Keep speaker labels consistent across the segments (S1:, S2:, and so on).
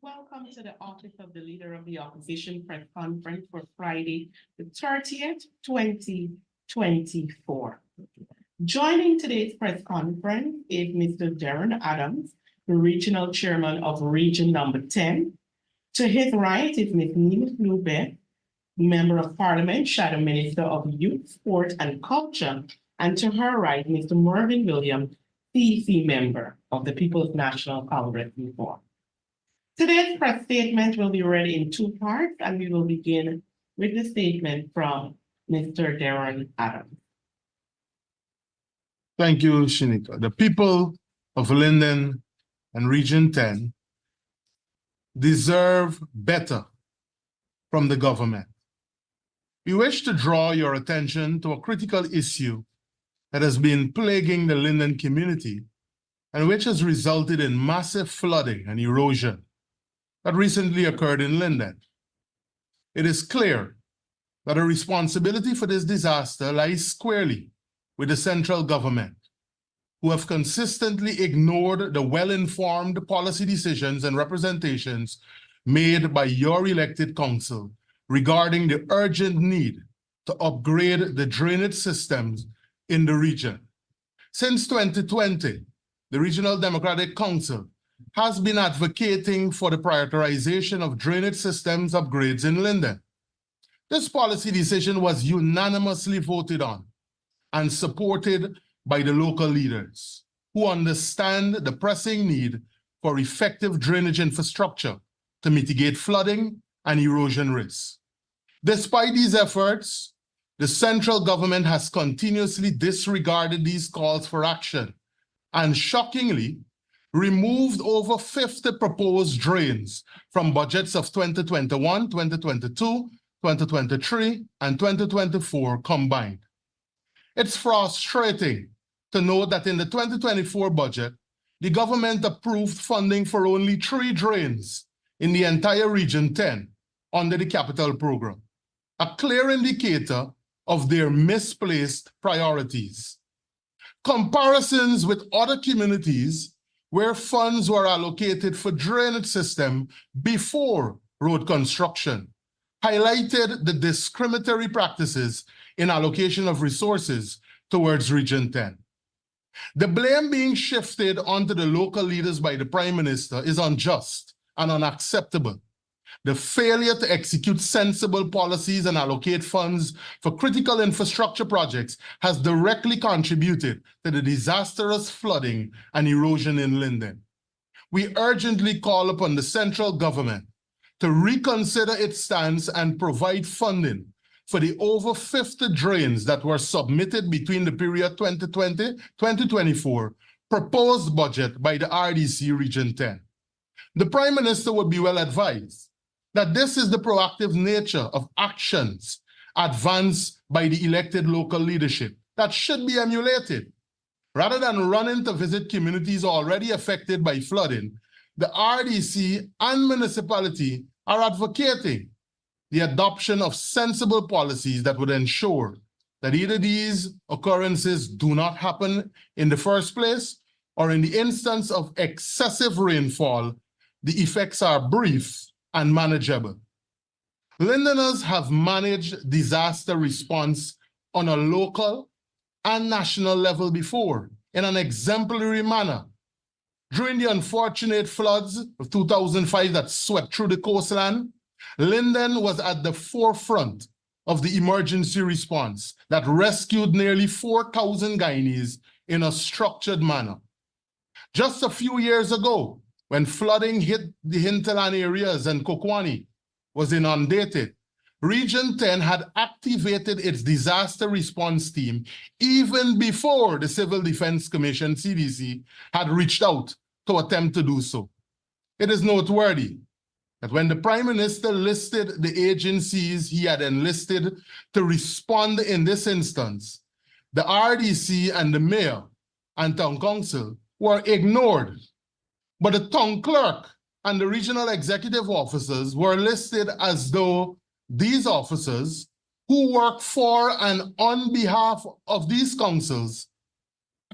S1: Welcome to the Office of the Leader of the Opposition Press Conference for Friday, the 30th, 2024. Joining today's press conference is Mr. Darren Adams, the Regional Chairman of Region Number 10. To his right is Ms. Nina Flube, Member of Parliament, Shadow Minister of Youth, Sport and Culture. And to her right, Mr. Mervyn Williams, CEC Member of the People's National Congress Reform. Today's press statement will be read in two parts, and we will begin with the statement from Mr. Darren Adams.
S2: Thank you, Shanika. The people of Linden and Region 10 deserve better from the government. We wish to draw your attention to a critical issue that has been plaguing the Linden community and which has resulted in massive flooding and erosion that recently occurred in Linden. It is clear that a responsibility for this disaster lies squarely with the central government, who have consistently ignored the well-informed policy decisions and representations made by your elected council regarding the urgent need to upgrade the drainage systems in the region. Since 2020, the Regional Democratic Council has been advocating for the prioritization of drainage systems upgrades in Linden. This policy decision was unanimously voted on and supported by the local leaders, who understand the pressing need for effective drainage infrastructure to mitigate flooding and erosion risks. Despite these efforts, the central government has continuously disregarded these calls for action and, shockingly, removed over 50 proposed drains from budgets of 2021, 2022, 2023, and 2024 combined. It's frustrating to note that in the 2024 budget, the government approved funding for only 3 drains in the entire Region 10 under the capital program, a clear indicator of their misplaced priorities. Comparisons with other communities where funds were allocated for drainage system before road construction highlighted the discriminatory practices in allocation of resources towards Region 10. The blame being shifted onto the local leaders by the Prime Minister is unjust and unacceptable. The failure to execute sensible policies and allocate funds for critical infrastructure projects has directly contributed to the disastrous flooding and erosion in Linden. We urgently call upon the central government to reconsider its stance and provide funding for the over 50 drains that were submitted between the period 2020-2024 proposed budget by the RDC Region 10. The Prime Minister would be well advised that this is the proactive nature of actions advanced by the elected local leadership that should be emulated. Rather than running to visit communities already affected by flooding, the RDC and municipality are advocating the adoption of sensible policies that would ensure that either these occurrences do not happen in the first place, or in the instance of excessive rainfall, the effects are brief and manageable. Lindeners have managed disaster response on a local and national level before in an exemplary manner. During the unfortunate floods of 2005 that swept through the coastline, Linden was at the forefront of the emergency response that rescued nearly 4,000 Guyanese in a structured manner. Just a few years ago, when flooding hit the hinterland areas and Kokwani was inundated, Region 10 had activated its disaster response team even before the Civil Defense Commission, CDC, had reached out to attempt to do so. It is noteworthy that when the Prime Minister listed the agencies he had enlisted to respond in this instance, the RDC and the Mayor and Town Council were ignored. But the town clerk and the regional executive officers were listed as though these officers, who work for and on behalf of these councils,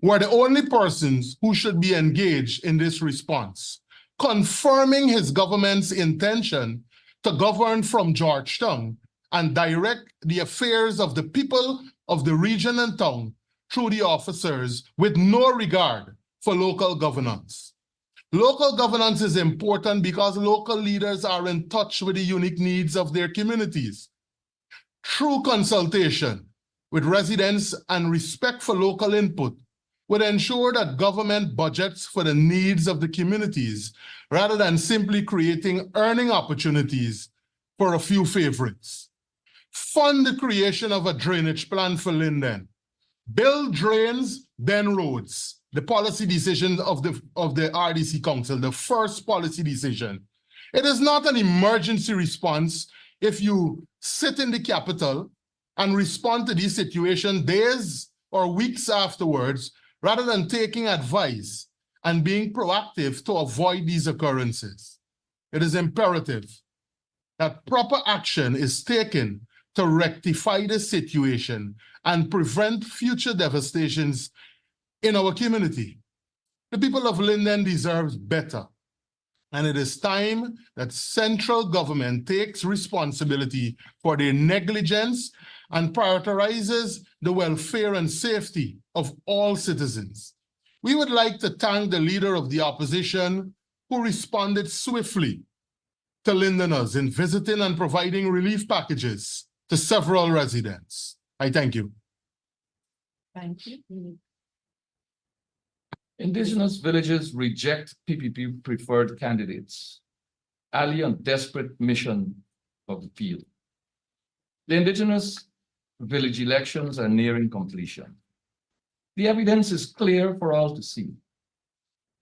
S2: were the only persons who should be engaged in this response, confirming his government's intention to govern from Georgetown and direct the affairs of the people of the region and town through the officers with no regard for local governance. Local governance is important because local leaders are in touch with the unique needs of their communities. True consultation with residents and respect for local input would ensure that government budgets for the needs of the communities rather than simply creating earning opportunities for a few favorites. Fund the creation of a drainage plan for Linden. Build drains, then roads. The policy decision of the RDC Council, the first policy decision. It is not an emergency response if you sit in the capital and respond to this situation days or weeks afterwards, rather than taking advice and being proactive to avoid these occurrences. It is imperative that proper action is taken to rectify the situation and prevent future devastations in our community. The people of Linden deserve better, and it is time that central government takes responsibility for their negligence and prioritizes the welfare and safety of all citizens. We would like to thank the leader of the opposition who responded swiftly to Lindeners in visiting and providing relief packages to several residents. I thank you.
S1: Thank you.
S3: Indigenous villages reject PPP preferred candidates. Ali on desperate mission of the field. The indigenous village elections are nearing completion. The evidence is clear for all to see.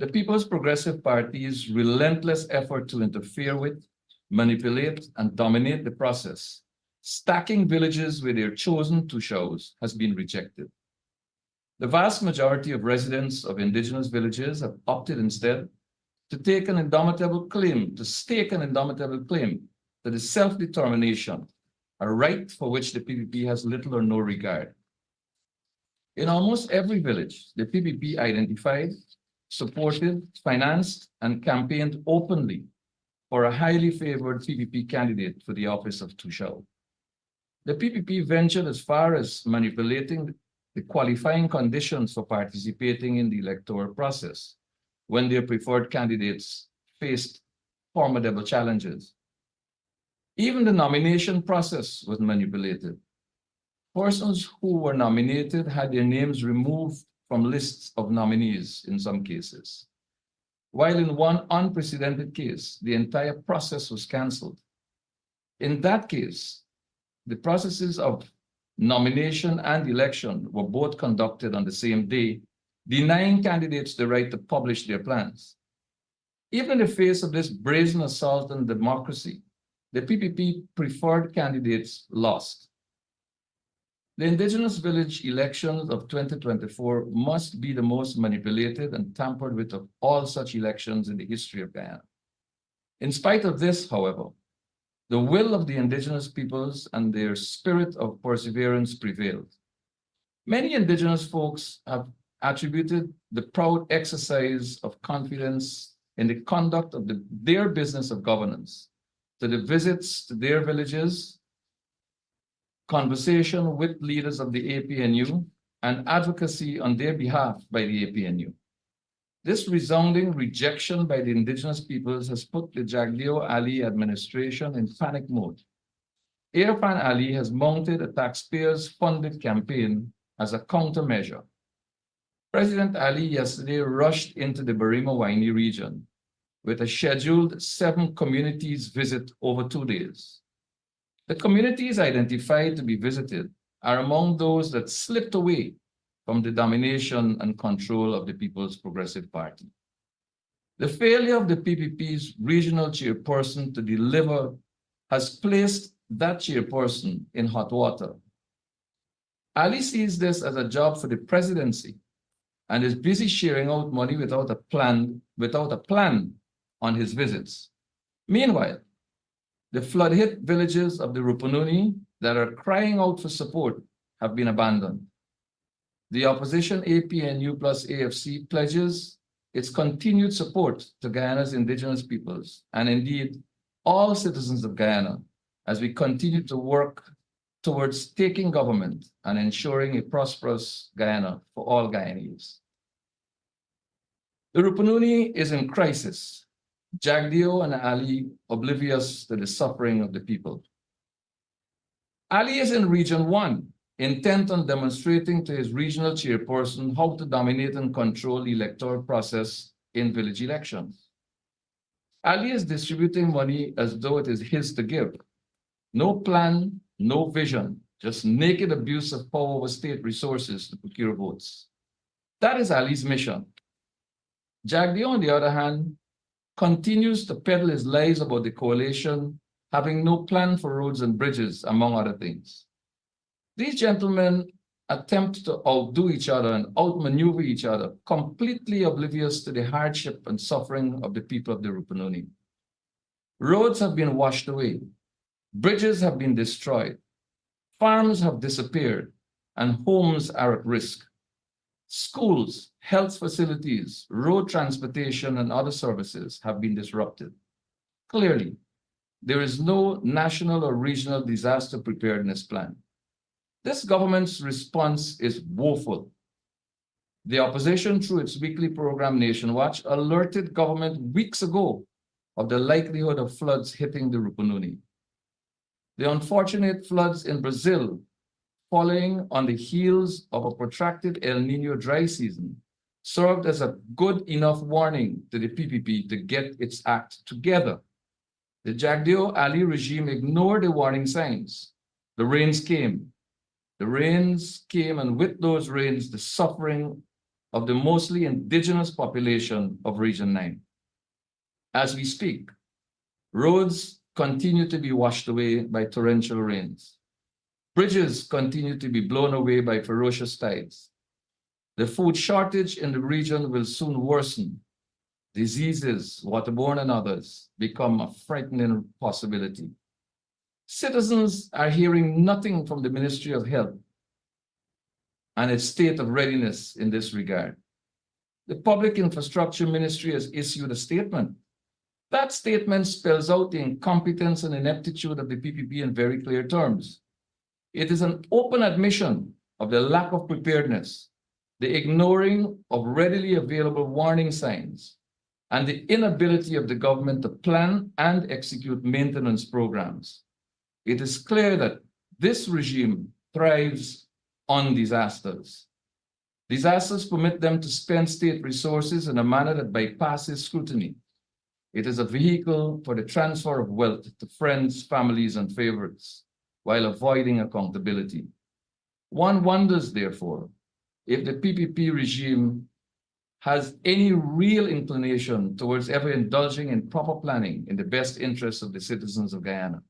S3: The People's Progressive Party's relentless effort to interfere with, manipulate, and dominate the process, stacking villages with their chosen tushos, has been rejected. The vast majority of residents of indigenous villages have opted instead to take an indomitable claim, to stake an indomitable claim to the self-determination, a right for which the PPP has little or no regard. In almost every village, the PPP identified, supported, financed, and campaigned openly for a highly favored PPP candidate for the office of Tushao. The PPP ventured as far as manipulating the qualifying conditions for participating in the electoral process when their preferred candidates faced formidable challenges. Even the nomination process was manipulated. Persons who were nominated had their names removed from lists of nominees in some cases, while in one unprecedented case, the entire process was canceled. In that case, the processes of nomination and election were both conducted on the same day, denying candidates the right to publish their plans. Even in the face of this brazen assault on democracy, the PPP preferred candidates lost. The indigenous village elections of 2024 must be the most manipulated and tampered with of all such elections in the history of Guyana. In spite of this, however, the will of the indigenous peoples and their spirit of perseverance prevailed. Many indigenous folks have attributed the proud exercise of confidence in the conduct of their business of governance to the visits to their villages, conversation with leaders of the APNU, and advocacy on their behalf by the APNU. This resounding rejection by the indigenous peoples has put the Jaglio Ali administration in panic mode. Irfan Ali has mounted a taxpayers-funded campaign as a countermeasure. President Ali yesterday rushed into the Barima-Waini region with a scheduled 7 communities visit over 2 days. The communities identified to be visited are among those that slipped away from the domination and control of the People's Progressive Party. The failure of the PPP's regional chairperson to deliver has placed that chairperson in hot water. Ali sees this as a job for the presidency and is busy sharing out money without a plan on his visits. Meanwhile, the flood-hit villages of the Rupununi that are crying out for support have been abandoned. The opposition APNU plus AFC pledges its continued support to Guyana's indigenous peoples, and indeed all citizens of Guyana, as we continue to work towards taking government and ensuring a prosperous Guyana for all Guyanese. The Rupununi is in crisis. Jagdeo and Ali oblivious to the suffering of the people. Ali is in Region 1, intent on demonstrating to his regional chairperson how to dominate and control the electoral process in village elections. Ali is distributing money as though it is his to give. No plan, no vision, just naked abuse of power over state resources to procure votes. That is Ali's mission. Jagdeo, on the other hand, continues to peddle his lies about the coalition, having no plan for roads and bridges, among other things. These gentlemen attempt to outdo each other and outmaneuver each other, completely oblivious to the hardship and suffering of the people of the Rupununi. Roads have been washed away, bridges have been destroyed, farms have disappeared, and homes are at risk. Schools, health facilities, road transportation, and other services have been disrupted. Clearly, there is no national or regional disaster preparedness plan. This government's response is woeful. The opposition, through its weekly program Nation Watch, alerted government weeks ago of the likelihood of floods hitting the Rupununi. The unfortunate floods in Brazil, following on the heels of a protracted El Niño dry season, served as a good enough warning to the PPP to get its act together. The Jagdeo Ali regime ignored the warning signs. The rains came. The rains came, and with those rains, the suffering of the mostly indigenous population of Region 9. As we speak, roads continue to be washed away by torrential rains. Bridges continue to be blown away by ferocious tides. The food shortage in the region will soon worsen. Diseases, waterborne and others, become a frightening possibility. Citizens are hearing nothing from the Ministry of Health and its state of readiness in this regard. The Public Infrastructure Ministry has issued a statement. That statement spells out the incompetence and ineptitude of the PPP in very clear terms. It is an open admission of the lack of preparedness, the ignoring of readily available warning signs, and the inability of the government to plan and execute maintenance programs. It is clear that this regime thrives on disasters. Disasters permit them to spend state resources in a manner that bypasses scrutiny. It is a vehicle for the transfer of wealth to friends, families, and favorites, while avoiding accountability. One wonders, therefore, if the PPP regime has any real inclination towards ever indulging in proper planning in the best interests of the citizens of Guyana.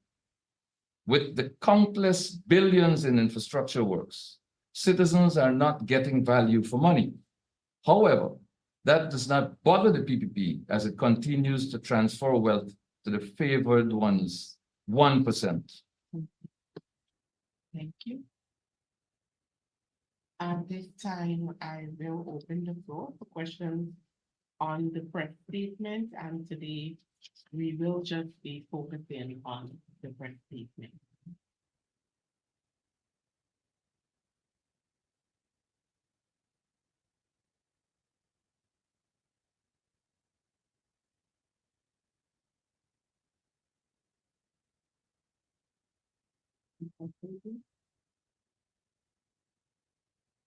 S3: With the countless billions in infrastructure works, citizens are not getting value for money. However, that does not bother the PPP as it continues to transfer wealth to the favored ones, 1%.
S1: Thank you. At this time, I will open the floor for questions on the press statement, and today we will just be focusing on the press statement.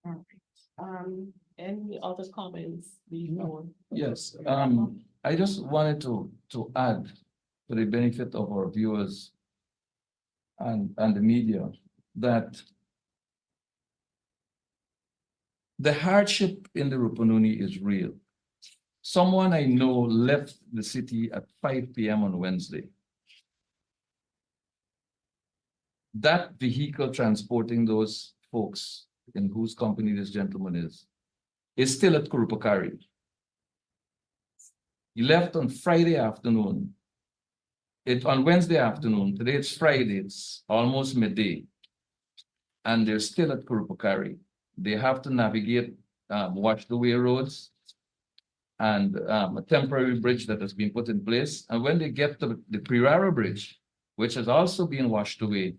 S1: All right. Any other comments before?
S3: Yes, I just wanted to add for the benefit of our viewers and the media that the hardship in the Rupununi is real. Someone I know left the city at 5 p.m. on Wednesday. That vehicle transporting those folks in whose company this gentleman is still at Kurupakari. He left on Friday afternoon. On Wednesday afternoon. Today it's Friday, it's almost midday. And they're still at Kurupakari. They have to navigate washed away roads and a temporary bridge that has been put in place. And when they get to the Pirara Bridge, which has also been washed away,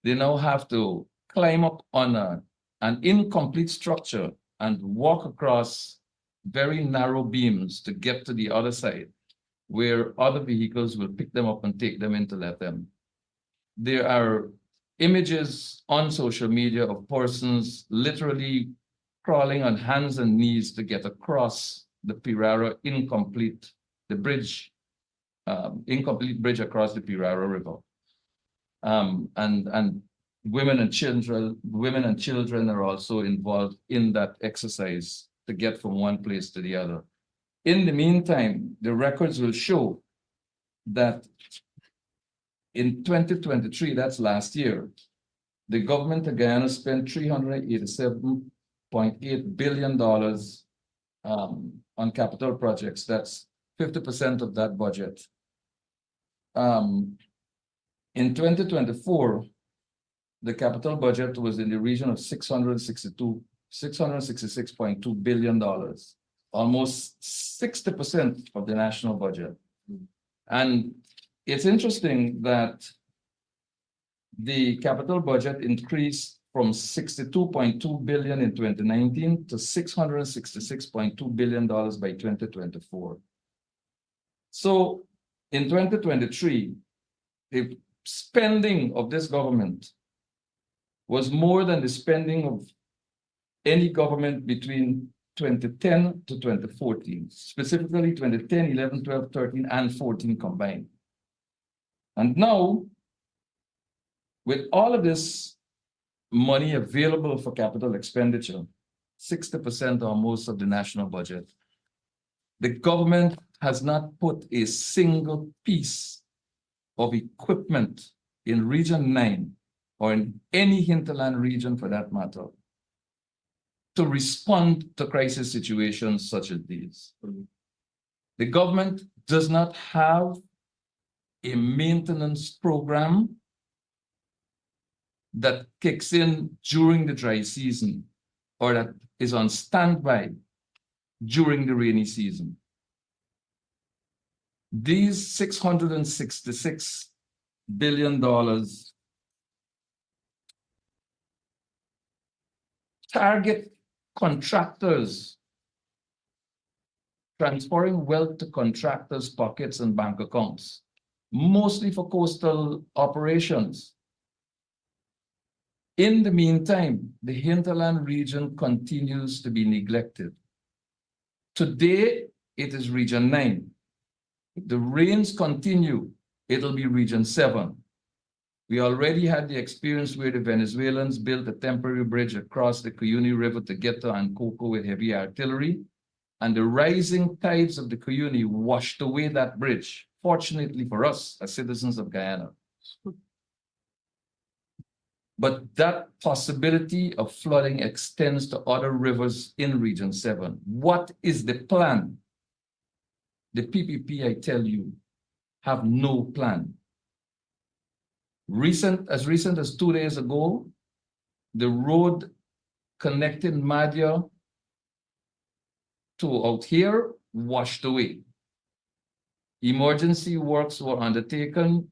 S3: they now have to climb up on an incomplete structure and walk across very narrow beams to get to the other side, where other vehicles will pick them up and take them into Lethem. There are images on social media of persons literally crawling on hands and knees to get across the Pirara incomplete bridge across the Pirara River. And women and children are also involved in that exercise to get from one place to the other. In the meantime, the records will show that in 2023, that's last year, the government of Guyana spent $387.8 billion on capital projects. That's 50% of that budget. In 2024, the capital budget was in the region of $666.2 billion, almost 60% of the national budget. And it's interesting that the capital budget increased from $62.2 billion in 2019 to $666.2 billion by 2024. So in 2023, the spending of this government was more than the spending of any government between 2010 to 2014, specifically 2010, 11, 12, 13, and 14 combined. And now, with all of this money available for capital expenditure, 60% or most of the national budget, the government has not put a single piece of equipment in Region 9 or in any hinterland region for that matter to respond to crisis situations such as these. The government does not have a maintenance program that kicks in during the dry season or that is on standby during the rainy season. These $666 billion target contractors, transferring wealth to contractors' pockets and bank accounts, mostly for coastal operations. In the meantime, the hinterland region continues to be neglected. Today, it is Region 9. If the rains continue, it'll be Region 7. We already had the experience where the Venezuelans built a temporary bridge across the Cuyuni River to get to Ankoko with heavy artillery, and the rising tides of the Cuyuni washed away that bridge, fortunately for us as citizens of Guyana. But that possibility of flooding extends to other rivers in Region 7. What is the plan? The PPP, I tell you, have no plan. As recent as 2 days ago, the road connecting Madhya to out here washed away. Emergency works were undertaken.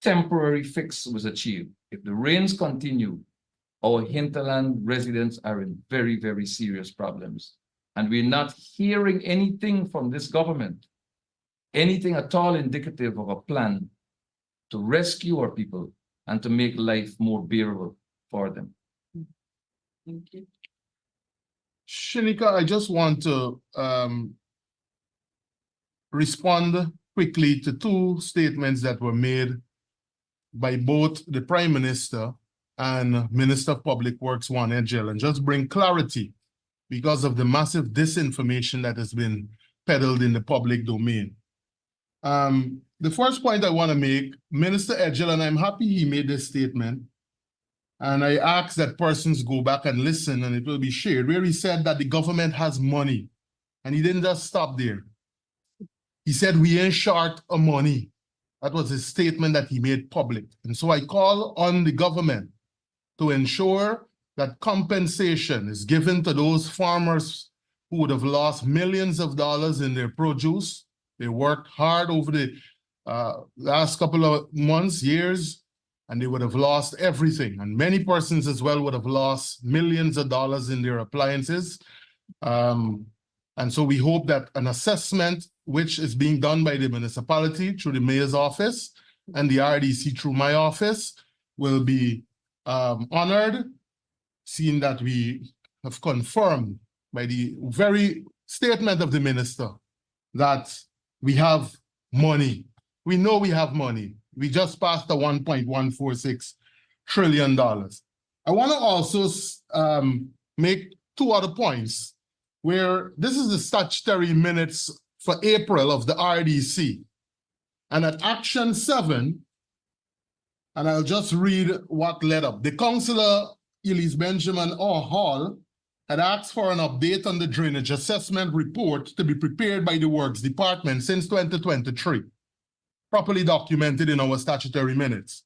S3: Temporary fix was achieved. If the rains continue, our hinterland residents are in very, very serious problems. And we're not hearing anything from this government, anything at all indicative of a plan to rescue our people and to make life more bearable for them.
S1: Thank you.
S2: Shanika, I just want to respond quickly to two statements that were made by both the Prime Minister and Minister of Public Works, Juan Edgell, and just bring clarity because of the massive disinformation that has been peddled in the public domain. The first point I want to make, Minister Edgell, and I'm happy he made this statement, and I ask that persons go back and listen, and it will be shared, where he said that the government has money, and he didn't just stop there. He said, we ain't short of money. That was his statement that he made public. And so I call on the government to ensure that compensation is given to those farmers who would have lost millions of dollars in their produce. They worked hard over the last couple of months, years, and they would have lost everything. And many persons as well would have lost millions of dollars in their appliances. And so we hope that an assessment, which is being done by the municipality through the mayor's office and the RDC through my office, will be honored, seeing that we have confirmed by the very statement of the minister that we have money. We know we have money. We just passed the $1.146 trillion. I want to also make two other points where this is the statutory minutes for April of the RDC. And at Action 7, and I'll just read what led up. The Councillor Elise Benjamin Hall had asked for an update on the drainage assessment report to be prepared by the Works Department since 2023, properly documented in our statutory minutes.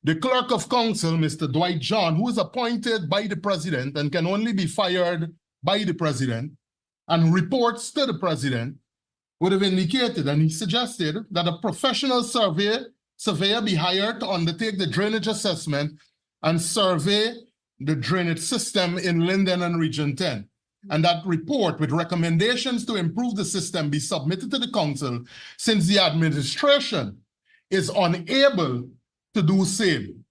S2: The Clerk of Council, Mr. Dwight John, who is appointed by the President and can only be fired by the President and reports to the President, would have indicated, and he suggested, that a professional surveyor be hired to undertake the drainage assessment and survey the drainage system in Linden and Region 10. And that report with recommendations to improve the system be submitted to the council, since the administration is unable to do same.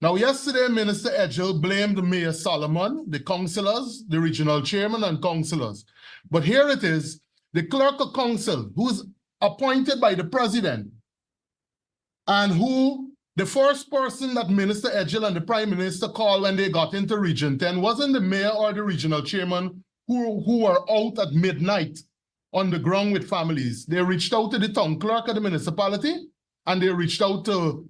S2: Now, yesterday, Minister Edgell blamed Mayor Solomon, the councillors, the regional chairman and councillors. But here it is, the clerk of council, who is appointed by the president, and who the first person that Minister Edgell and the Prime Minister called when they got into Region 10 wasn't the mayor or the regional chairman who were out at midnight on the ground with families. They reached out to the town clerk of the municipality, and they reached out to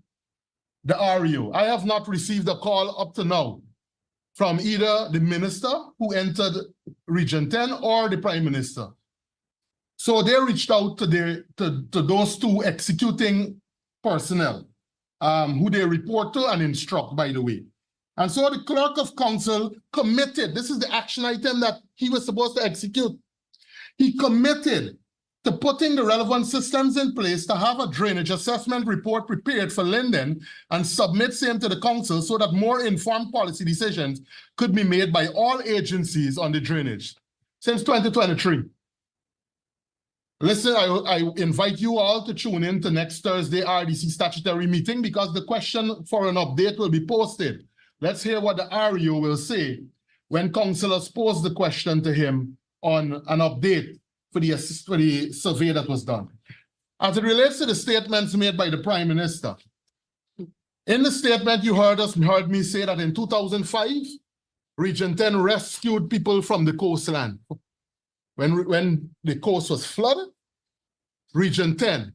S2: the REO. I have not received a call up to now from either the minister who entered Region 10 or the Prime Minister. So they reached out to those two executing personnel, who they report to and instruct, by the way. And so the clerk of council committed, this is the action item that he was supposed to execute. He committed to putting the relevant systems in place to have a drainage assessment report prepared for Linden and submit same to the council so that more informed policy decisions could be made by all agencies on the drainage since 2023. Listen, I invite you all to tune in to next Thursday RDC statutory meeting, because the question for an update will be posted. Let's hear what the REO will say when councillors pose the question to him on an update for the survey that was done. As it relates to the statements made by the Prime Minister, in the statement you heard me say that in 2005, Region 10 rescued people from the coastline. When the coast was flooded, Region 10,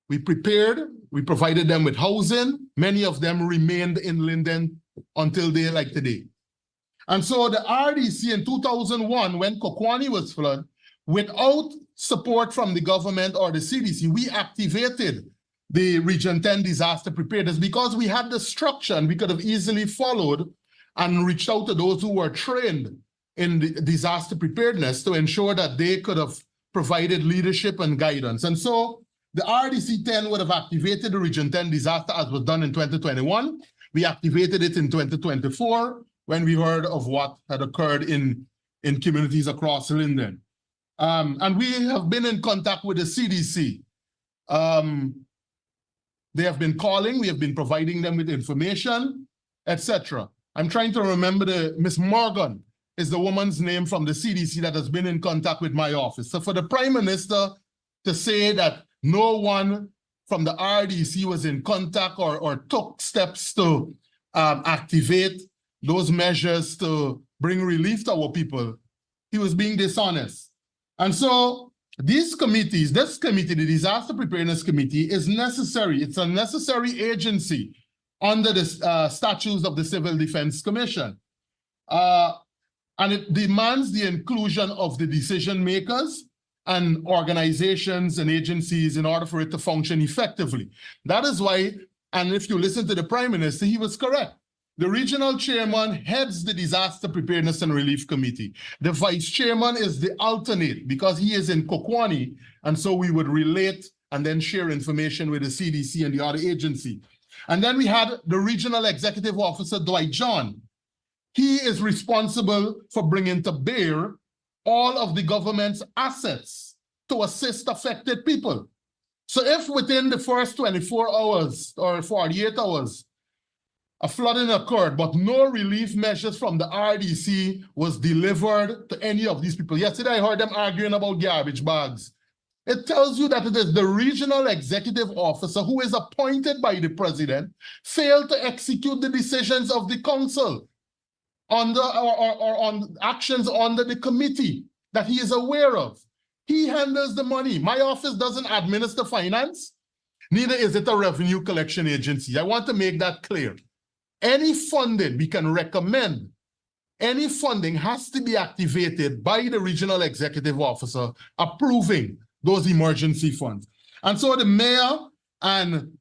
S2: we provided them with housing. Many of them remained in Linden until day like today. And so the RDC in 2001, when Kokwani was flooded, without support from the government or the CDC, we activated the Region 10 disaster preparedness because we had the structure and we could have easily followed and reached out to those who were trained in the disaster preparedness to ensure that they could have provided leadership and guidance. And so the RDC 10 would have activated the Region 10 disaster as was done in 2021. We activated it in 2024 when we heard of what had occurred in communities across Linden. And we have been in contact with the CDC. They have been calling, we have been providing them with information, etc. I'm trying to remember Miss Morgan is the woman's name from the CDC that has been in contact with my office. So for the Prime Minister to say that no one from the RDC was in contact or took steps to activate those measures to bring relief to our people, he was being dishonest. And so these committees, this committee, the Disaster Preparedness Committee, is necessary. It's a necessary agency under the statutes of the Civil Defense Commission. And it demands the inclusion of the decision makers and organizations and agencies in order for it to function effectively. That is why, and if you listen to the Prime Minister, he was correct. The regional chairman heads the Disaster Preparedness and Relief Committee. The vice chairman is the alternate because he is in Kokwani, and so we would relate and then share information with the CDC and the other agency. And then we had the regional executive officer, Dwight John. He is responsible for bringing to bear all of the government's assets to assist affected people. So if within the first 24 hours or 48 hours, a flooding occurred, but no relief measures from the RDC was delivered to any of these people. Yesterday, I heard them arguing about garbage bags. It tells you that it is the regional executive officer who is appointed by the president failed to execute the decisions of the council on actions under the committee that he is aware of. He handles the money. My office doesn't administer finance, neither is it a revenue collection agency. I want to make that clear. Any funding we can recommend, any funding has to be activated by the regional executive officer approving those emergency funds. And so the mayor and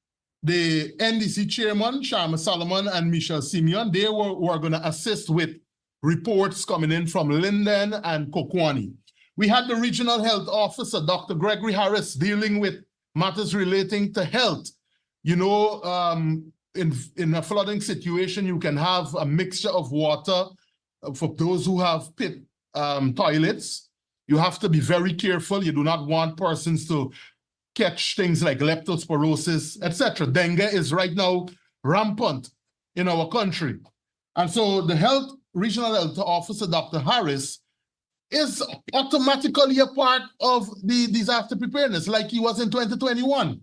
S2: the NDC chairman, Sharma Solomon and Michelle Simeon, they were going to assist with reports coming in from Linden and Kokwani. We had the regional health officer, Dr. Gregory Harris, dealing with matters relating to health. You know, in a flooding situation, you can have a mixture of water for those who have pit toilets. You have to be very careful. You do not want persons to catch things like leptospirosis, etc. Dengue is right now rampant in our country. And so the regional health officer, Dr. Harris, is automatically a part of the disaster preparedness like he was in 2021.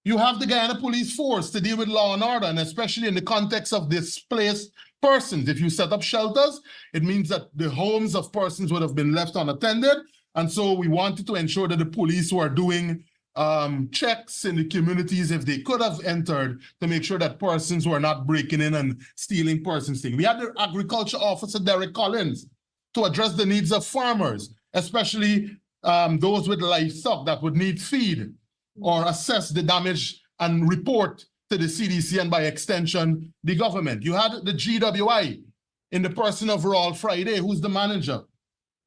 S2: You have the Guyana Police Force to deal with law and order, and especially in the context of displaced persons. If you set up shelters, it means that the homes of persons would have been left unattended. And so we wanted to ensure that the police were doing checks in the communities if they could have entered to make sure that persons were not breaking in and stealing persons' things. We had the agriculture officer, Derek Collins, to address the needs of farmers, especially those with livestock that would need feed, or assess the damage and report to the CDC and by extension, the government. You had the GWI in the person of Raul Friday, who's the manager,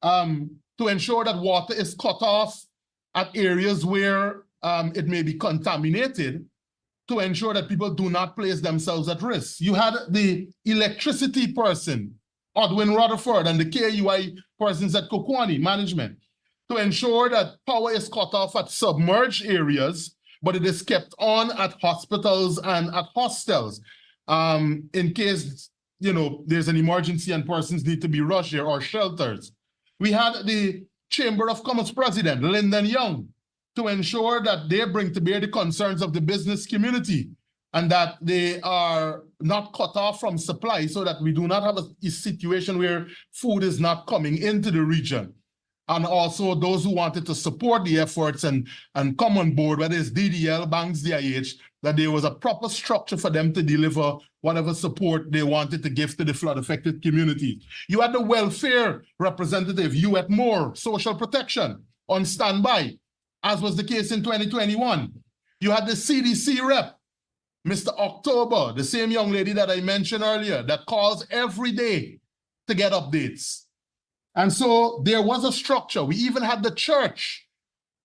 S2: to ensure that water is cut off at areas where it may be contaminated, to ensure that people do not place themselves at risk. You had the electricity person, Odwin Rutherford, and the KUI persons at Kokwani management, to ensure that power is cut off at submerged areas, but it is kept on at hospitals and at hostels in case, you know, there's an emergency and persons need to be rushed here, or shelters. We had the Chamber of Commerce president, Lyndon Young, to ensure that they bring to bear the concerns of the business community and that they are not cut off from supply so that we do not have a situation where food is not coming into the region. And also those who wanted to support the efforts and come on board, whether it's DDL, banks, DIH, that there was a proper structure for them to deliver whatever support they wanted to give to the flood-affected community. You had the welfare representative, Hewitt Moore, social protection, on standby, as was the case in 2021. You had the CDC rep, Mr. October, the same young lady that I mentioned earlier, that calls every day to get updates. And so there was a structure. We even had the church,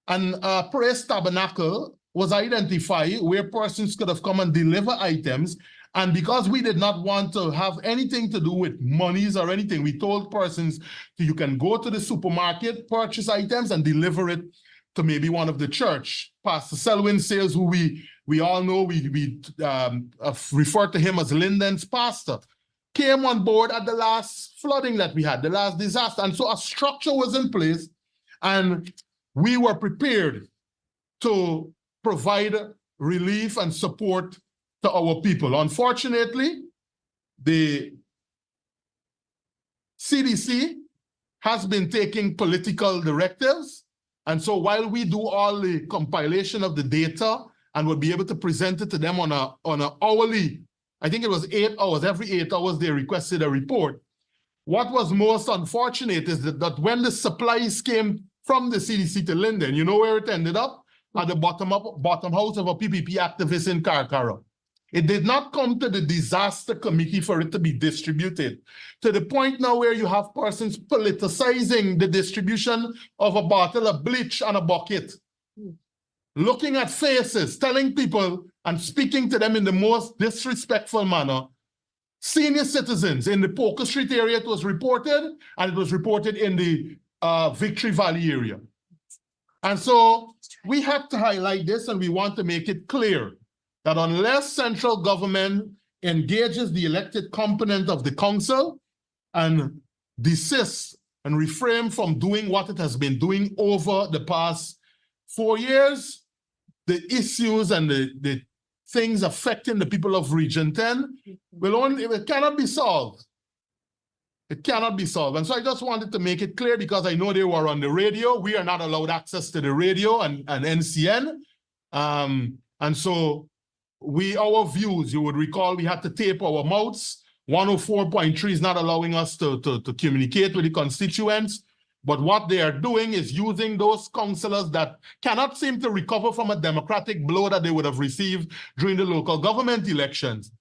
S2: and Praise Tabernacle was identified where persons could have come and deliver items. And because we did not want to have anything to do with monies or anything, we told persons you can go to the supermarket, purchase items, and deliver it to maybe one of the church. Pastor Selwyn Sales, who we all know, we refer to him as Linden's pastor, came on board at the last flooding that we had, the last disaster. And so a structure was in place, and we were prepared to provide relief and support to our people. Unfortunately, the CDC has been taking political directives. And so while we do all the compilation of the data and will be able to present it to them on an hourly, I think it was 8 hours, every 8 hours they requested a report. What was most unfortunate is that when the supplies came from the CDC to Linden, you know where it ended up? At the bottom house of a PPP activist in Karkara. It did not come to the disaster committee for it to be distributed. To the point now where you have persons politicizing the distribution of a bottle of bleach and a bucket. Looking at faces, telling people and speaking to them in the most disrespectful manner. Senior citizens in the Poker Street area, it was reported, and it was reported in the Victory Valley area. And so we have to highlight this, and we want to make it clear that unless central government engages the elected component of the council and desists and refrain from doing what it has been doing over the past 4 years, the issues and the things affecting the people of Region 10 it cannot be solved. It cannot be solved. And so I just wanted to make it clear because I know they were on the radio. We are not allowed access to the radio and NCN. And so our views, you would recall we had to tape our mouths. 104.3 is not allowing us to communicate with the constituents. But what they are doing is using those councillors that cannot seem to recover from a democratic blow that they would have received during the local government elections.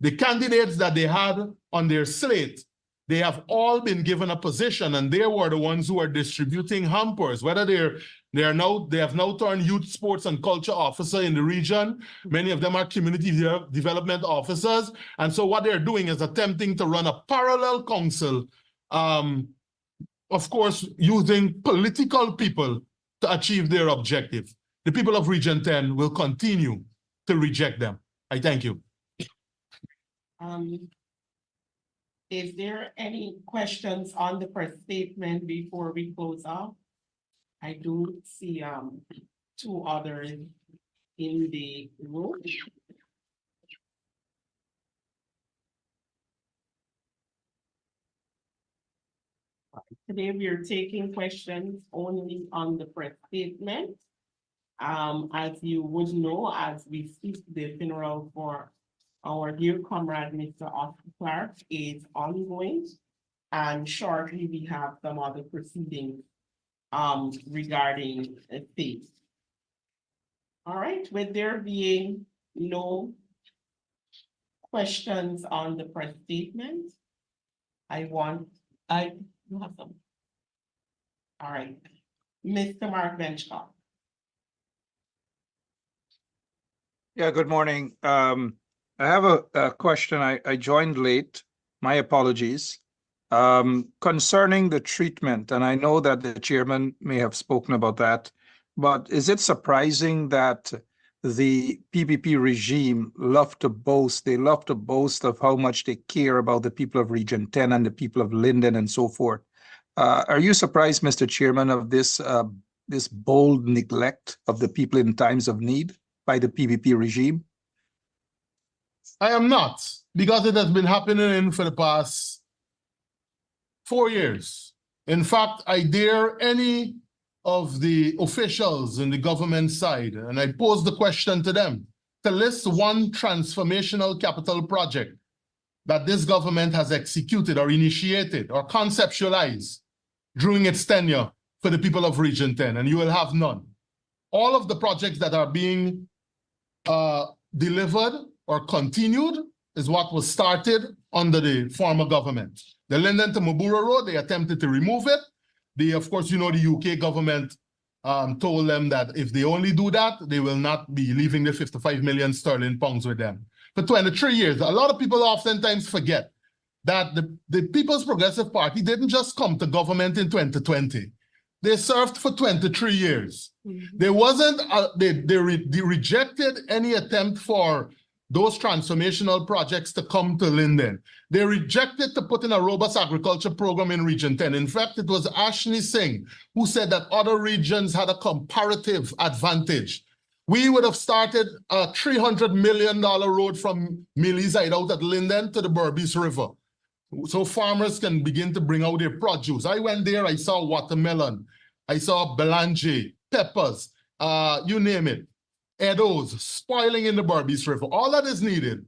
S2: The candidates that they had on their slate, they have all been given a position, and they were the ones who are distributing hampers, whether they have now turned youth sports and culture officer in the region. Many of them are community development officers. And so what they're doing is attempting to run a parallel council, of course, using political people to achieve their objective. The people of Region 10 will continue to reject them. I thank you.
S1: Is there any questions on the first statement before we close off? I do see 2 others in the room. Today we are taking questions only on the press statement. As you would know, as we speak, the funeral for our dear comrade, Mr. Oscar Clark, is ongoing. And shortly we have some other proceedings regarding a fate. All right, with there being no questions on the press statement, you have some. All right, Mr. Mark Benchcock.
S4: Yeah, good morning. I have a question. I joined late. My apologies. Concerning the treatment, and I know that the chairman may have spoken about that, but is it surprising that the PPP regime love to boast? They love to boast of how much they care about the people of Region 10 and the people of Linden and so forth. Are you surprised, Mr. Chairman, of this bold neglect of the people in times of need by the PPP regime?
S2: I am not, because it has been happening for the past 4 years. In fact, I dare any of the officials in the government side, and I pose the question to them, to list one transformational capital project that this government has executed or initiated or conceptualized during its tenure for the people of Region 10, and you will have none. All of the projects that are being delivered or continued is what was started under the former government. The Linden to Mabura Road, they attempted to remove it. Of course, you know, the UK government told them that if they only do that, they will not be leaving the 55 million sterling pounds with them. For 23 years, a lot of people oftentimes forget that the People's Progressive Party didn't just come to government in 2020. They served for 23 years. There wasn't, they rejected any attempt for those transformational projects to come to Linden. They rejected to put in a robust agriculture program in Region 10. In fact, it was Ashley Singh who said that other regions had a comparative advantage. We would have started a $300 million road from Millie's out at Linden to the Berbice River, so farmers can begin to bring out their produce. I went there, I saw watermelon, I saw belange, peppers, you name it. Edos spoiling in the Berbice River. All that is needed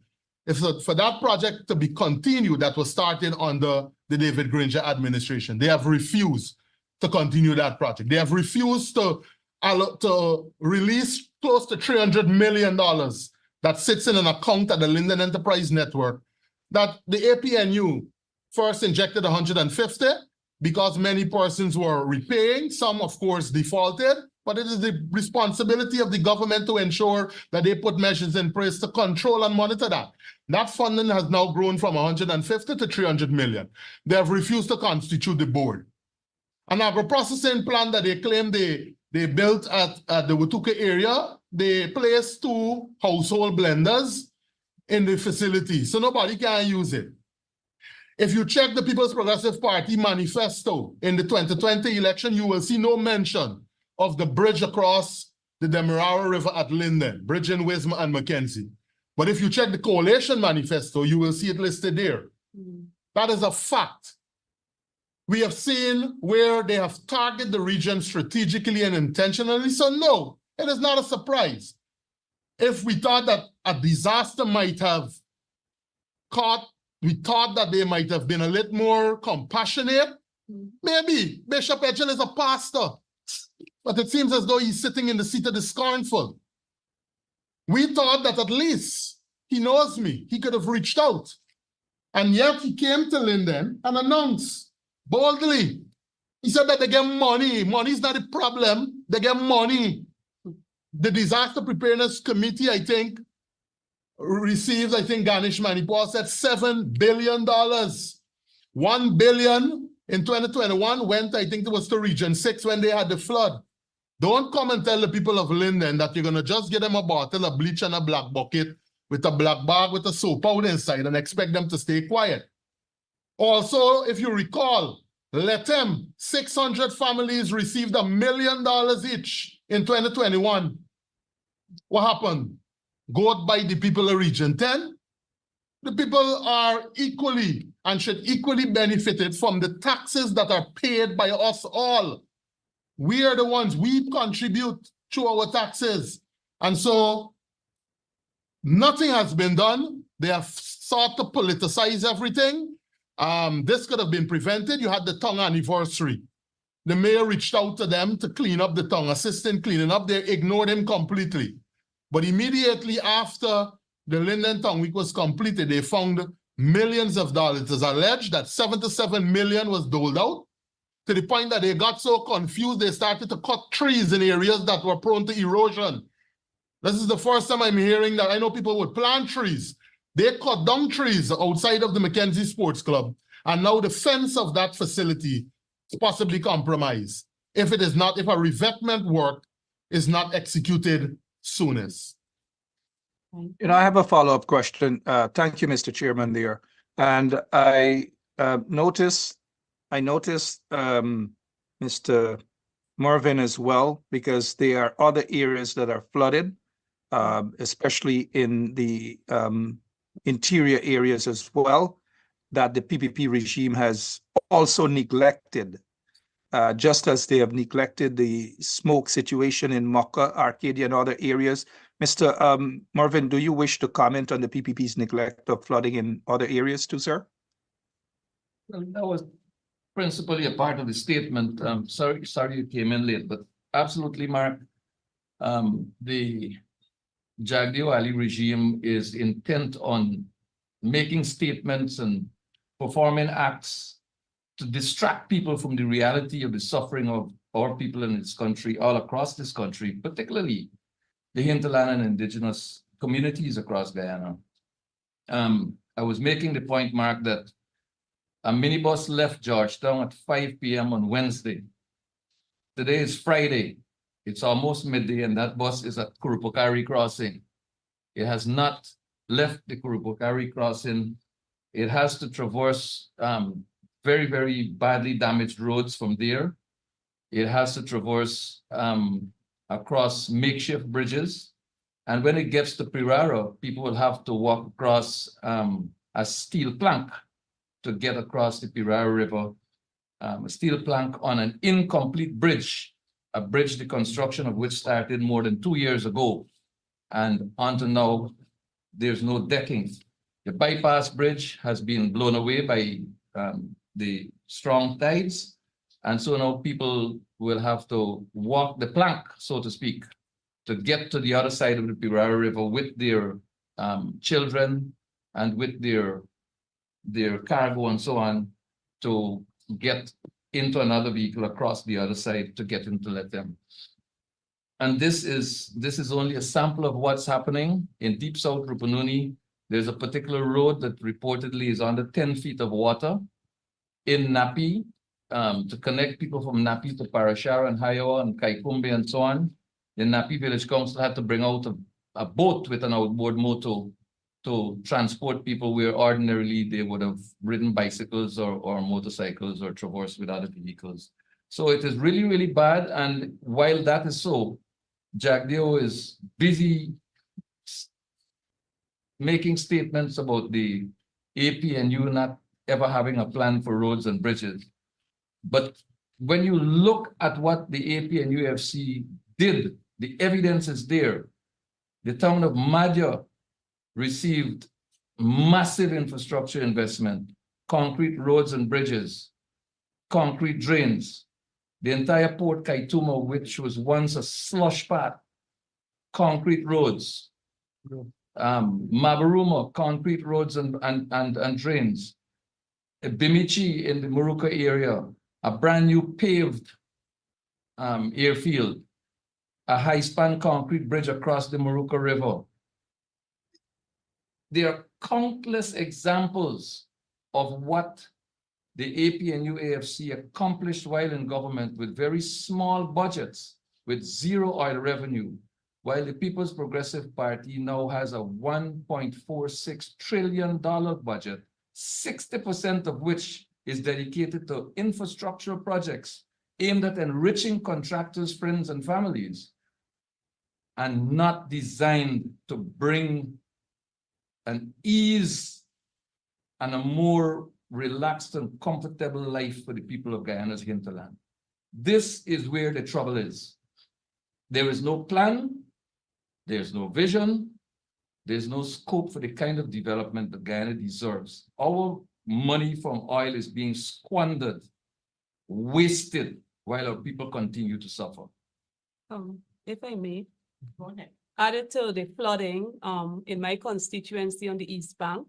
S2: is for that project to be continued that was started under the David Granger administration. They have refused to continue that project. They have refused to release close to $300 million that sits in an account at the Linden Enterprise Network, that the APNU first injected 150 because many persons were repaying. Some, of course, defaulted, but it is the responsibility of the government to ensure that they put measures in place to control and monitor that. That funding has now grown from 150 to 300 million. They have refused to constitute the board. An agro-processing plant that they claim they built at the Watuka area, they placed 2 household blenders in the facility, so nobody can use it. If you check the People's Progressive Party manifesto in the 2020 election, you will see no mention of the bridge across the Demerara River at Linden, bridge in Wisma and Mackenzie. But if you check the coalition manifesto, you will see it listed there. That is a fact. We have seen where they have targeted the region strategically and intentionally, so no, it is not a surprise. If we thought that a disaster might have caught, we thought that they might have been a little more compassionate. Maybe Bishop Edgell is a pastor, but it seems as though he's sitting in the seat of the scornful. We thought that at least he knows me, he could have reached out. And yet he came to Linden and announced boldly. He said that they get money. Money is not the problem. They get money. The Disaster Preparedness Committee, I think, received, Ganesh Manipur said $7 billion. $1 billion in 2021 went, I think it was to Region 6 when they had the flood. Don't come and tell the people of Linden that you're going to just get them a bottle of bleach and a black bucket with a black bag with a soap powder inside and expect them to stay quiet. Also, if you recall, let them 600 families received $1 million each in 2021. What happened? Got by the people of Region 10. The people are equally and should equally benefited from the taxes that are paid by us all. We are the ones, we contribute to our taxes. And so nothing has been done. They have sought to politicize everything. This could have been prevented. You had the tongue anniversary. The mayor reached out to them to clean up the tongue, assistant cleaning up. They ignored him completely. But immediately after the Linden Tongue Week was completed, they found millions of dollars. It is alleged that 77 million was doled out, to the point that they got so confused they started to cut trees in areas that were prone to erosion. This is the first time I'm hearing that. I know people would plant trees. They cut down trees outside of the Mackenzie Sports Club, and now the fence of that facility is possibly compromised if a revetment work is not executed soonest.
S4: You know, I have a follow-up question. Thank you, Mr. Chairman there. And I noticed Mr. Mervyn as well, because there are other areas that are flooded, especially in the interior areas as well, that the PPP regime has also neglected, just as they have neglected the smoke situation in Mocha, Arcadia, and other areas. Mr. Mervyn, do you wish to comment on the PPP's neglect of flooding in other areas too, sir?
S3: Well, that was principally a part of the statement. Sorry you came in late, but absolutely, Mark. The Jagdeo Ali regime is intent on making statements and performing acts to distract people from the reality of the suffering of our people in this country, all across this country, particularly the hinterland and indigenous communities across Guyana. I was making the point, Mark, that a minibus left Georgetown at 5 p.m. on Wednesday. Today is Friday. It's almost midday, and that bus is at Kurupukari Crossing. It has not left the Kurupukari Crossing. It has to traverse very, very badly damaged roads from there. It has to traverse across makeshift bridges. And when it gets to Piraro, people will have to walk across a steel plank to get across the Piraro River, a steel plank on an incomplete bridge, a bridge the construction of which started more than 2 years ago. And until now, there's no decking. The bypass bridge has been blown away by the strong tides. And so now people will have to walk the plank, so to speak, to get to the other side of the Piraro River with their children and with their cargo and so on to get into another vehicle across the other side to get into Lethem. And this is only a sample of what's happening in Deep South Rupununi. There's a particular road that reportedly is under 10 feet of water in Napi, to connect people from Napi to Parashara and Hayawa and Kaikumbe and so on. The Napi Village Council had to bring out a boat with an outboard motor to transport people where ordinarily they would have ridden bicycles or motorcycles or traversed with other vehicles. So it is really, really bad. And while that is so, Jagdeo is busy making statements about the APNU not ever having a plan for roads and bridges. But when you look at what the APNUFC did, the evidence is there. The town of Madhya received massive infrastructure investment, concrete roads and bridges, concrete drains. The entire Port Kaituma, which was once a slush path, concrete roads. Mabaruma, concrete roads and drains. Bimichi in the Muruka area, a brand new paved airfield, a high-span concrete bridge across the Muruka River. There are countless examples of what the APNU-AFC accomplished while in government with very small budgets, with zero oil revenue, while the People's Progressive Party now has a $1.46 trillion budget, 60% of which is dedicated to infrastructure projects aimed at enriching contractors, friends, and families, and not designed to bring an ease and a more relaxed and comfortable life for the people of Guyana's hinterland. This is where the trouble is. There is no plan, there's no vision, there's no scope for the kind of development that Guyana deserves. Our money from oil is being squandered, wasted, while our people continue to suffer.
S5: If I may,
S1: Go ahead.
S5: added to the flooding in my constituency on the East Bank,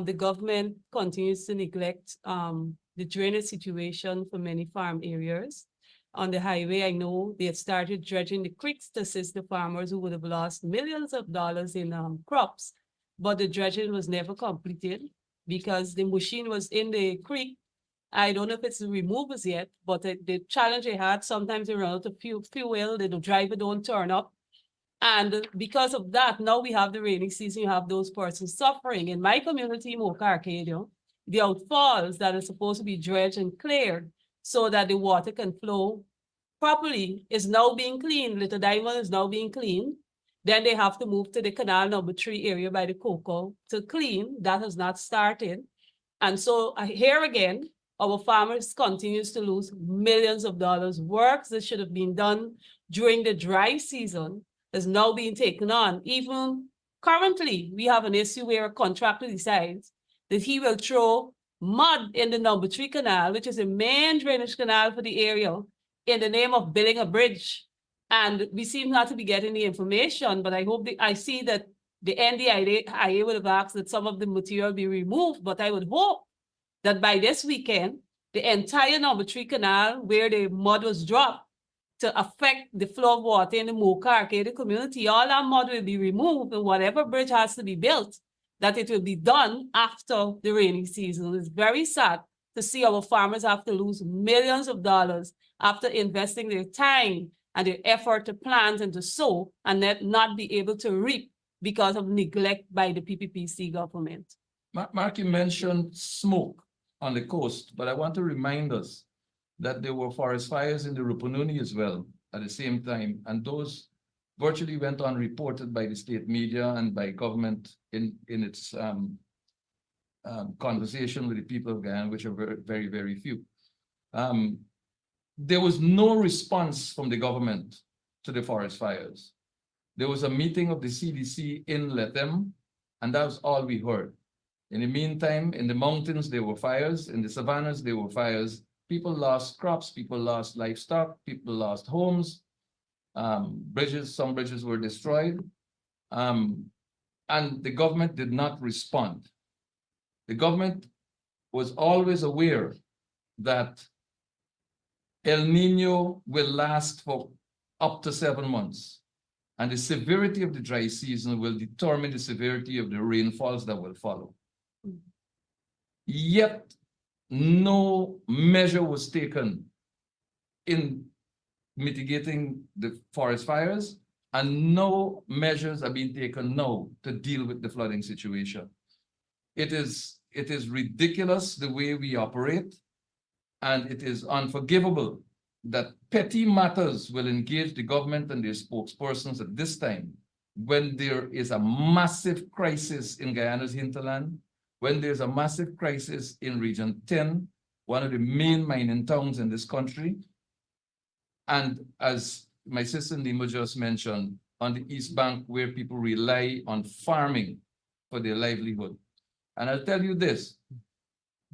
S5: the government continues to neglect the drainage situation for many farm areas. On the highway, I know they have started dredging the creeks to assist the farmers who would have lost millions of dollars in crops, but the dredging was never completed because the machine was in the creek. I don't know if it's the removers yet, but the challenge they had, sometimes they run out of fuel, the driver don't turn up. And because of that, now we have the rainy season, you have those persons suffering. In my community, Mocha Arcadia, the outfalls that are supposed to be dredged and cleared so that the water can flow properly is now being cleaned. Little Diamond is now being cleaned. Then they have to move to the canal number 3 area by the Cocoa to clean. That has not started. And so here again, our farmers continues to lose millions of dollars. Works that should have been done during the dry season is now being taken on. Even currently, we have an issue where a contractor decides that he will throw mud in the number 3 canal, which is a main drainage canal for the area, in the name of building a bridge. And we seem not to be getting the information, but I hope I see that the NDIA would have asked that some of the material be removed, but I would hope that by this weekend, the entire number 3 canal where the mud was dropped to affect the flow of water in the Mocha Arcadia community, all that mud will be removed, and whatever bridge has to be built, that it will be done after the rainy season. It's very sad to see our farmers have to lose millions of dollars after investing their time and their effort to plant and to sow, and not be able to reap because of neglect by the PPPC government.
S3: Mark, you mentioned smoke on the coast, but I want to remind us that there were forest fires in the Rupununi as well at the same time, and those virtually went unreported by the state media and by government in its conversation with the people of Guyana, which are very, very, very few. There was no response from the government to the forest fires. There was a meeting of the CDC in Lethem, and that was all we heard. In the meantime, in the mountains, there were fires. In the savannas, there were fires. People lost crops, people lost livestock, people lost homes, some bridges were destroyed. and the government did not respond. The government was always aware that El Nino will last for up to 7 months, and the severity of the dry season will determine the severity of the rainfalls that will follow. Yet, no measure was taken in mitigating the forest fires, and no measures are being taken now to deal with the flooding situation. It is ridiculous the way we operate, and it is unforgivable that petty matters will engage the government and their spokespersons at this time, when there is a massive crisis in Guyana's hinterland, when there's a massive crisis in Region 10, one of the main mining towns in this country. And as my sister Nima just mentioned, on the East Bank, where people rely on farming for their livelihood. And I'll tell you this,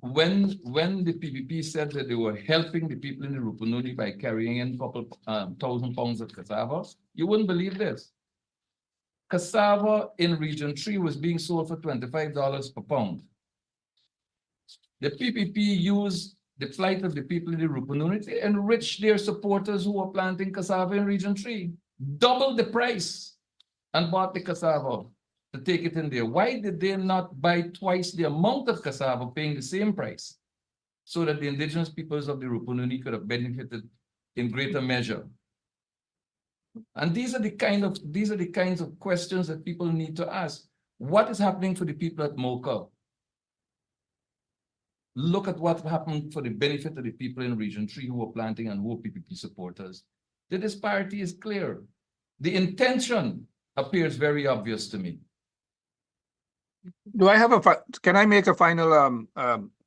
S3: when the PPP said that they were helping the people in the Rupununi by carrying in a couple 1,000 pounds of cassava, you wouldn't believe this. Cassava in Region 3 was being sold for $25 per pound. The PPP used the plight of the people in the Rupununi to enrich their supporters who were planting cassava in Region 3, doubled the price, and bought the cassava to take it in there. Why did they not buy twice the amount of cassava, paying the same price, so that the indigenous peoples of the Rupununi could have benefited in greater measure? And these are the kinds of questions that people need to ask. What is happening for the people at Mocha? Look at what happened for the benefit of the people in Region 3 who were planting and who were PPP supporters. The disparity is clear. The intention appears very obvious to me.
S4: Do I have can I make a final,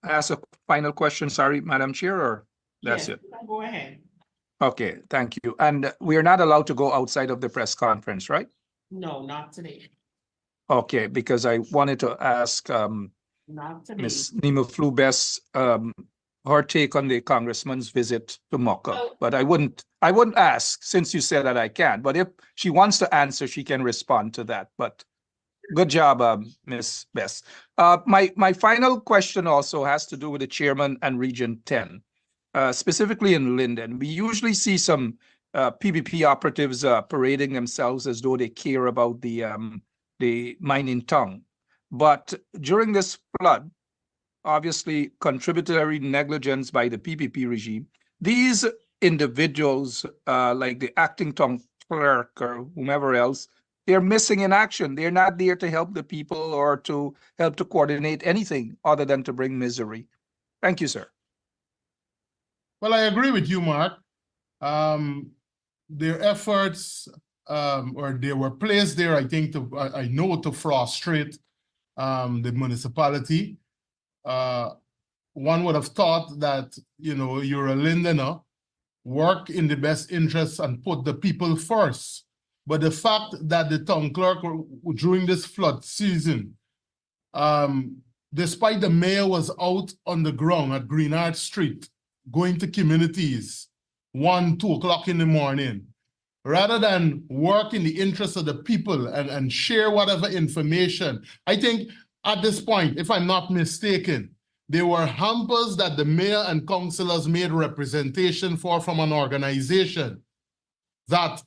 S4: ask a final question? Sorry, Madam Chair, or that's
S1: Yes,
S4: it?
S1: go ahead.
S4: Okay, thank you. And we are not allowed to go outside of the press conference, right?
S1: No, not today.
S4: Okay, because I wanted to ask
S1: Not today.
S4: Ms. Nima Flubes her take on the congressman's visit to Mocha.
S5: Oh.
S4: But I wouldn't ask, since you said that I can. But if she wants to answer, she can respond to that. But good job, Ms. Bess. My final question also has to do with the chairman and Region 10, specifically in Linden. We usually see some PPP operatives parading themselves as though they care about the mining tongue. But during this flood, obviously contributory negligence by the PPP regime, these individuals, like the acting tongue clerk or whomever else, they're missing in action. They're not there to help the people or to help to coordinate anything other than to bring misery. Thank you, sir.
S2: Well, I agree with you, Mark. Their efforts, or they were placed there, I think, I know, to frustrate the municipality. One would have thought that, you're a Lindener, work in the best interests and put the people first. But the fact that the town clerk during this flood season, despite the mayor was out on the ground at Greenard Street, going to communities 1, 2 o'clock in the morning, rather than work in the interest of the people and share whatever information, I think at this point, if I'm not mistaken, there were hampers that the mayor and councillors made representation for from an organization that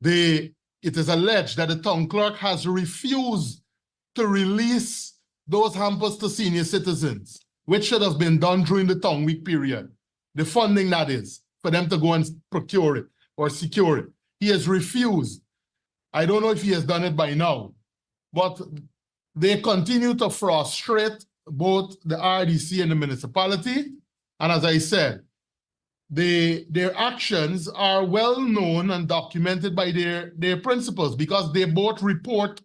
S2: it is alleged that the town clerk has refused to release those hampers to senior citizens, which should have been done during the town week period. The funding, that is, for them to go and procure it or secure it. He has refused. I don't know if he has done it by now, but they continue to frustrate both the RDC and the municipality. And as I said, their actions are well known and documented by their principals, because they both report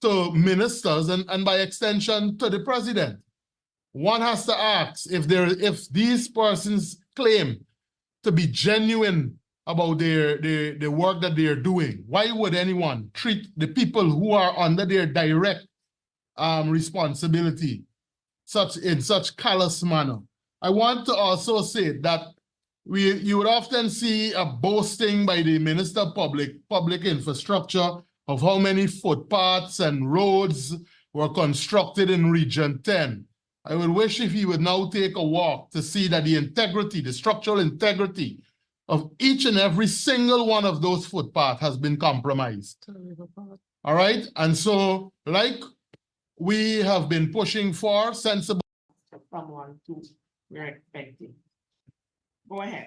S2: to ministers and by extension to the president. One has to ask, if these persons claim to be genuine about the work that they're doing, why would anyone treat the people who are under their direct responsibility in such callous manner? I want to also say that you would often see a boasting by the Minister of Public Infrastructure of how many footpaths and roads were constructed in Region 10. I would wish if he would now take a walk to see that the integrity, the structural integrity of each and every single one of those footpaths has been compromised. All right, and so like we have been pushing for sensible.
S1: Someone to we're expecting. Go ahead.